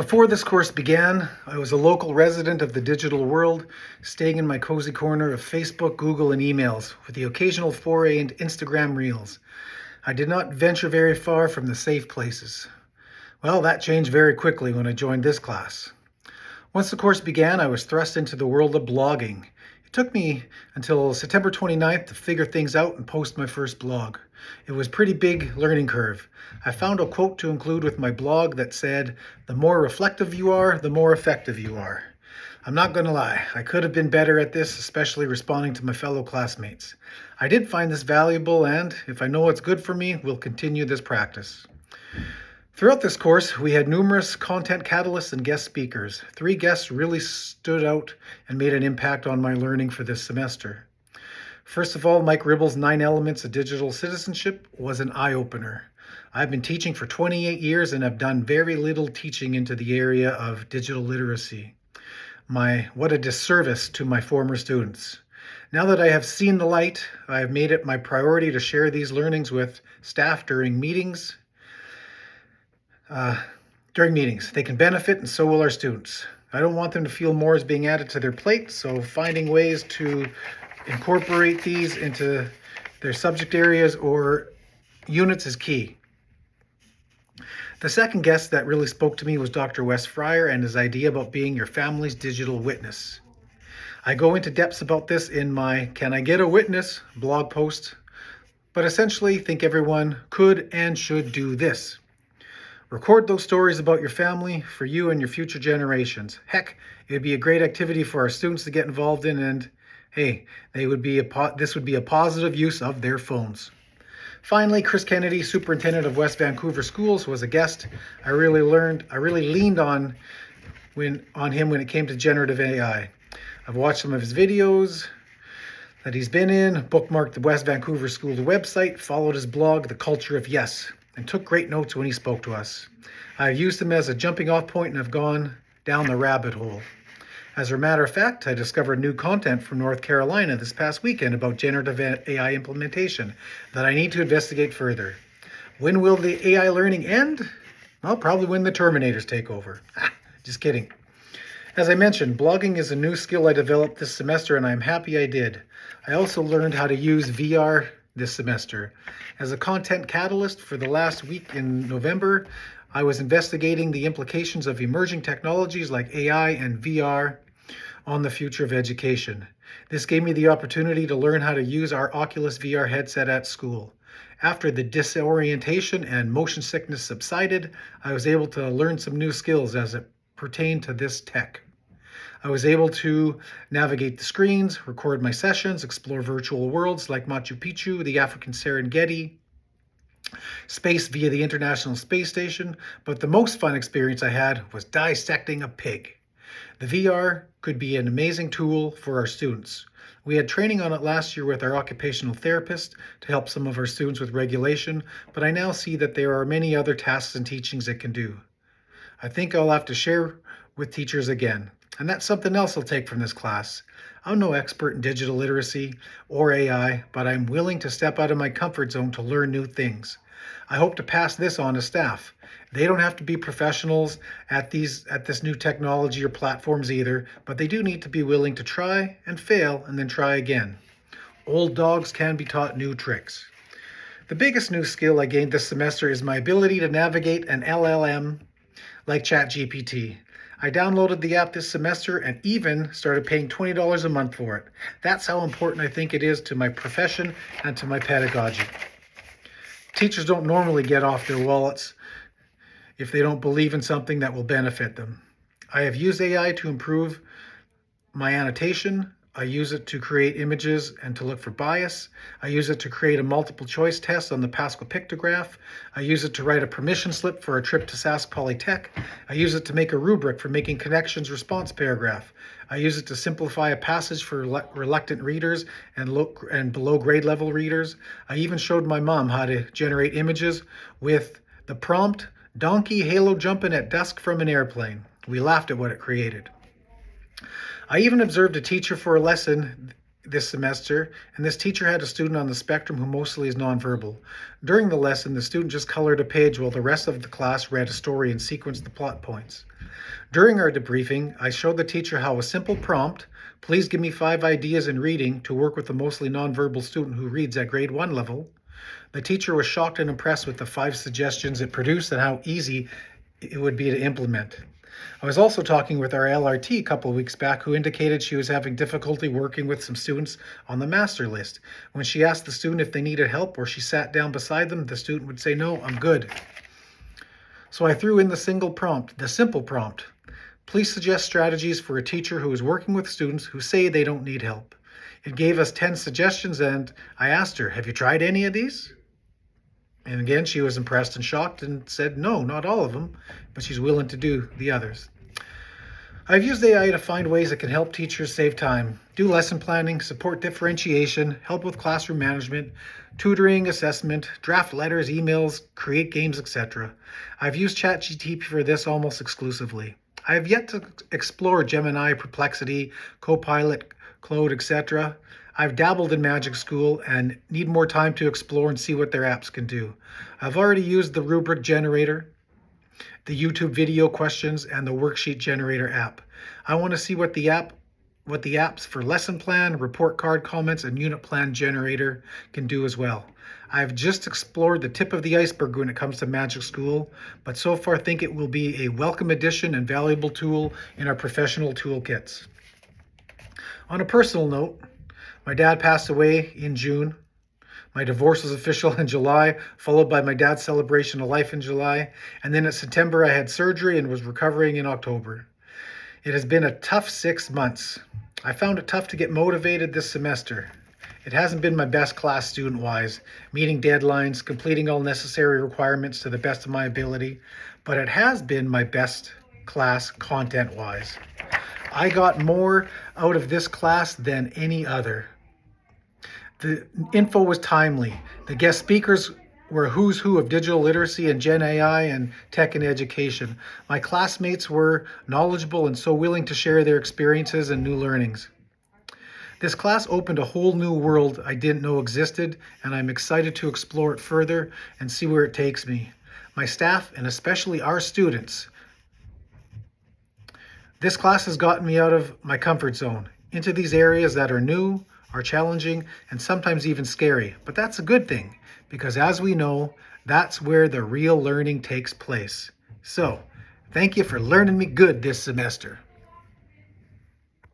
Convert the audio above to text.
Before this course began, I was a local resident of the digital world, staying in my cozy corner of Facebook, Google, and emails, with the occasional foray into Instagram Reels. I did not venture very far from the safe places. Well, that changed very quickly when I joined this class. Once the course began, I was thrust into the world of blogging. It took me until September 29th to figure things out and post my first blog. It was a pretty big learning curve. I found a quote to include with my blog that said, "The more reflective you are, the more effective you are." I'm not going to lie, I could have been better at this, especially responding to my fellow classmates. I did find this valuable, and if I know what's good for me, we'll continue this practice. Throughout this course, we had numerous content catalysts and guest speakers. 3 guests really stood out and made an impact on my learning for this semester. First of all, Mike Ribble's 9 Elements of Digital Citizenship was an eye-opener. I've been teaching for 28 years and have done very little teaching into the area of digital literacy. What a disservice to my former students. Now that I have seen the light, I have made it my priority to share these learnings with staff during meetings. They can benefit, and so will our students. I don't want them to feel more is being added to their plate, so finding ways to incorporate these into their subject areas or units is key. The second guest that really spoke to me was Dr. Wes Fryer and his idea about being your family's digital witness. I go into depths about this in my Can I Get a Witness blog post, but essentially think everyone could and should do this. Record those stories about your family for you and your future generations. Heck, it would be a great activity for our students to get involved in, and hey, this would be a positive use of their phones. Finally, Chris Kennedy, superintendent of West Vancouver Schools, was a guest. I really leaned on him when it came to generative AI. I've watched some of his videos that he's been in, bookmarked the West Vancouver Schools website, followed his blog, The Culture of Yes, and took great notes when he spoke to us. I've used him as a jumping off point and have gone down the rabbit hole. As a matter of fact, I discovered new content from North Carolina this past weekend about generative AI implementation that I need to investigate further. When will the AI learning end? Well, probably when the Terminators take over. Just kidding. As I mentioned, blogging is a new skill I developed this semester, and I'm happy I did. I also learned how to use VR this semester. As a content catalyst for the last week in November, I was investigating the implications of emerging technologies like AI and VR on the future of education. This gave me the opportunity to learn how to use our Oculus VR headset at school. After the disorientation and motion sickness subsided, I was able to learn some new skills as it pertained to this tech. I was able to navigate the screens, record my sessions, explore virtual worlds like Machu Picchu, the African Serengeti, space via the International Space Station, but the most fun experience I had was dissecting a pig. The VR could be an amazing tool for our students. We had training on it last year with our occupational therapist to help some of our students with regulation, but I now see that there are many other tasks and teachings it can do. I think I'll have to share with teachers again. And that's something else I'll take from this class. I'm no expert in digital literacy or AI, but I'm willing to step out of my comfort zone to learn new things. I hope to pass this on to staff. They don't have to be professionals at this new technology or platforms either, but they do need to be willing to try and fail and then try again. Old dogs can be taught new tricks. The biggest new skill I gained this semester is my ability to navigate an LLM like ChatGPT. I downloaded the app this semester and even started paying $20 a month for it. That's how important I think it is to my profession and to my pedagogy. Teachers don't normally get off their wallets if they don't believe in something that will benefit them. I have used AI to improve my annotation. I use it to create images and to look for bias. I use it to create a multiple choice test on the Pascal pictograph. I use it to write a permission slip for a trip to Sask Polytech. I use it to make a rubric for making connections response paragraph. I use it to simplify a passage for reluctant readers and below grade level readers. I even showed my mom how to generate images with the prompt, "Donkey halo jumping at dusk from an airplane." We laughed at what it created. I even observed a teacher for a lesson this semester, and this teacher had a student on the spectrum who mostly is nonverbal. During the lesson, the student just colored a page while the rest of the class read a story and sequenced the plot points. During our debriefing, I showed the teacher how a simple prompt, please give me 5 ideas in reading to work with a mostly nonverbal student who reads at grade 1 level. The teacher was shocked and impressed with the 5 suggestions it produced and how easy it would be to implement. I was also talking with our LRT a couple of weeks back who indicated she was having difficulty working with some students on the master list. When she asked the student if they needed help or she sat down beside them, the student would say, "No, I'm good." So I threw in the simple prompt. Please suggest strategies for a teacher who is working with students who say they don't need help. It gave us 10 suggestions and I asked her, have you tried any of these? And again, she was impressed and shocked and said, no, not all of them, but she's willing to do the others. I've used AI to find ways that can help teachers save time, do lesson planning, support differentiation, help with classroom management, tutoring, assessment, draft letters, emails, create games, etc. I've used ChatGPT for this almost exclusively. I have yet to explore Gemini, Perplexity, Copilot, Claude, etc. I've dabbled in Magic School and need more time to explore and see what their apps can do. I've already used the rubric generator, the YouTube video questions, and the worksheet generator app. I want to see what the apps for lesson plan, report card comments, and unit plan generator can do as well. I've just explored the tip of the iceberg when it comes to Magic School, but so far think it will be a welcome addition and valuable tool in our professional toolkits. On a personal note, my dad passed away in June. My divorce was official in July, followed by my dad's celebration of life in July. And then in September, I had surgery and was recovering in October. It has been a tough 6 months. I found it tough to get motivated this semester. It hasn't been my best class student-wise, meeting deadlines, completing all necessary requirements to the best of my ability, but it has been my best class content-wise. I got more out of this class than any other. The info was timely. The guest speakers were a who's who of digital literacy and Gen AI and tech and education. My classmates were knowledgeable and so willing to share their experiences and new learnings. This class opened a whole new world I didn't know existed, and I'm excited to explore it further and see where it takes me. My staff, and especially our students, this class has gotten me out of my comfort zone, into these areas that are new, are challenging, and sometimes even scary. But that's a good thing, because as we know, that's where the real learning takes place. So, thank you for learning me good this semester.